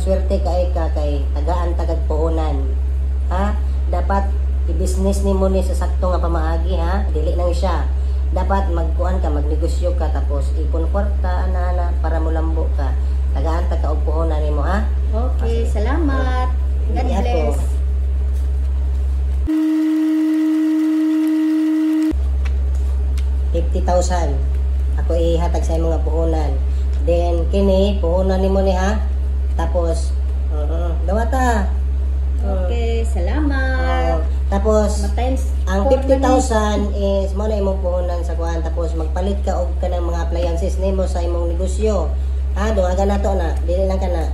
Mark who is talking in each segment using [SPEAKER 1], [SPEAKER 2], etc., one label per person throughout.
[SPEAKER 1] maswerte ka kay tagaan tagad puhunan. Ha? Dapat i-business nimo ni sa sakto nga pamaagi ha. Dili nang siya. Dapat magkuan ka, magnegosyo ka tapos ipon kwarta ana para mo lambo ka. Tagaan ta ka og puhunan nimo ha.
[SPEAKER 2] Okay, salamat. God bless.
[SPEAKER 1] 50,000 ako ihatag sa imong nga puhunan. Then kini puhunan nimo ni ha. Tapos dawata.
[SPEAKER 2] Okay, salamat.
[SPEAKER 1] Tapos
[SPEAKER 2] Matimes
[SPEAKER 1] ang
[SPEAKER 2] 4
[SPEAKER 1] 50,000 is mo na imong puhunan sa kuan. Tapos magpalit ka og kanang mga appliances nimo sa imong negosyo. Ha, duha na to na. Dili lang ka na.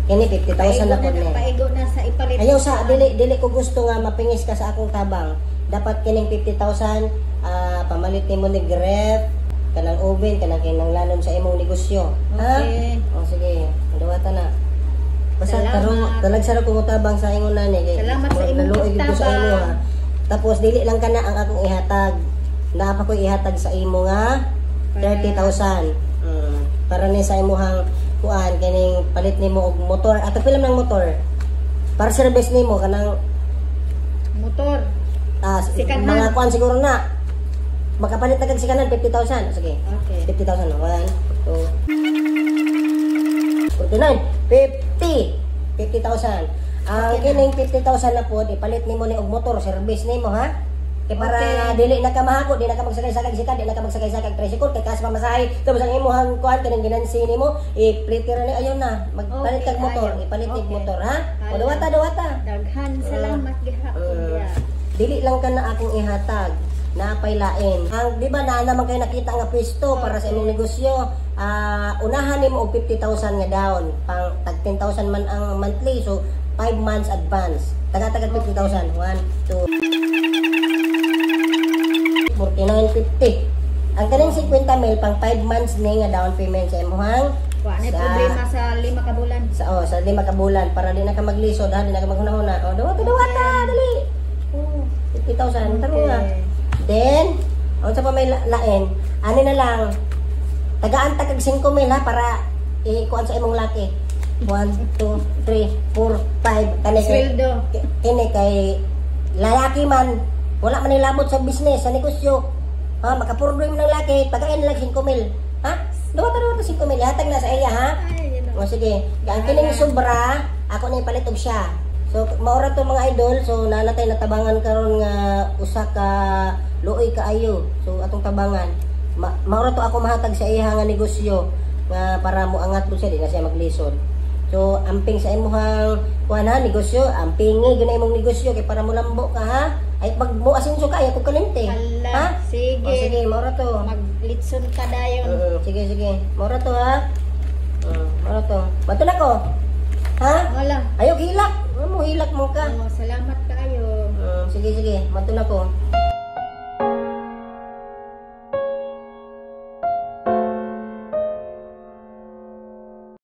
[SPEAKER 1] Kini 50,000 na po ni.
[SPEAKER 2] Paigo na sa ipalit.
[SPEAKER 1] Ayaw sa dili ko gusto nga mapingis ka sa akong tabang. Dapat kining 50,000 pamalit nimo ni grep, kanang oven, kanang kinanglanon sa imong negosyo.
[SPEAKER 2] Okay.
[SPEAKER 1] Ha? O sige, duwata na. Basta
[SPEAKER 2] Salamat.
[SPEAKER 1] karon talagsara ko tabang sa ingon nani kay.
[SPEAKER 2] Salamat sa imong
[SPEAKER 1] naluoy gyud ko sa
[SPEAKER 2] tabang.
[SPEAKER 1] imo ha. Tapos dili lang kana ang akong ihatag. Dapat ko ihatag sa imo nga 30,000. Para ni sa imong kuan kining palit nimo og motor. Ato pila ng motor? Para service nimo kanang
[SPEAKER 2] Motor. Second
[SPEAKER 1] mga
[SPEAKER 2] hand.
[SPEAKER 1] kuan siguro na. Makapalit na kag sikanan 50,000. Sige.
[SPEAKER 2] Okay.
[SPEAKER 1] 50,000 no. 1 2 49 50,000. Ang kining 50,000 na po ipalit nimo ni og motor service nimo ha. Kay para dili na ka mahako, di na ka magsakay-sakay sikat, di na ka magsakay-sakay tricycle kay kas pamasahe. Tapos ang imong kuan kanang ginansi nimo, i-plitira ni ayon na. Magpalit kag motor, ipalit ig motor ha. O dawata.
[SPEAKER 2] Daghan salamat gihapon ya.
[SPEAKER 1] Dili lang ka na akong ihatag. Napay lain. Ang di ba na naman kayo nakita nga pwesto para sa imong negosyo, unahan nimo og 50,000 nga down, pang tag 10,000 man ang monthly, so 5 months advance. Taga-taga 50,000. 1 2 49.50. Ang kaning 50 mil pang 5 months ni nga down payment sa imong
[SPEAKER 2] Wa na problema sa 5 ka bulan.
[SPEAKER 1] sa 5 ka bulan para di na ka maglisod, di na ka maghuna-huna. O dawata, dali. 50,000 taro nga. Then, unsa pa may lain? Ani na lang. Tagaan kag 5 mil ha para ikuan sa imong laki. 1 2 3 4 5 kani
[SPEAKER 2] Sweldo.
[SPEAKER 1] kini kay lalaki man wala man nilabot sa business sa negosyo. Ha, makapurdoy mo ng laki, pagain lang 5 mil. Ha? Dawata 5 mil hatag na sa iya ha.
[SPEAKER 2] Ay,
[SPEAKER 1] O sige, ang kining sobra ako na ipalit og siya. So maura to mga idol, so nanatay natabangan karon nga usa ka luoy kaayo. So atong tabangan, maura to ako mahatag sa iya nga negosyo nga para mo angat po siya di na siya maglisod. So amping sa imong kuan ha negosyo, ampingi gyud na imong negosyo kay para mo lambo ka ha. Ay pag mo asinso ka ay kalimte.
[SPEAKER 2] Hala,
[SPEAKER 1] Ha?
[SPEAKER 2] sige.
[SPEAKER 1] O sige, maura to.
[SPEAKER 2] Maglitson ka dayon.
[SPEAKER 1] Sige. Maura to ha. Maura to. Bato na ko. Ha?
[SPEAKER 2] Wala.
[SPEAKER 1] Ayaw hilak. Ano mo hilak mo ka?
[SPEAKER 2] Oh, salamat kaayo.
[SPEAKER 1] Sige. Bato na ko.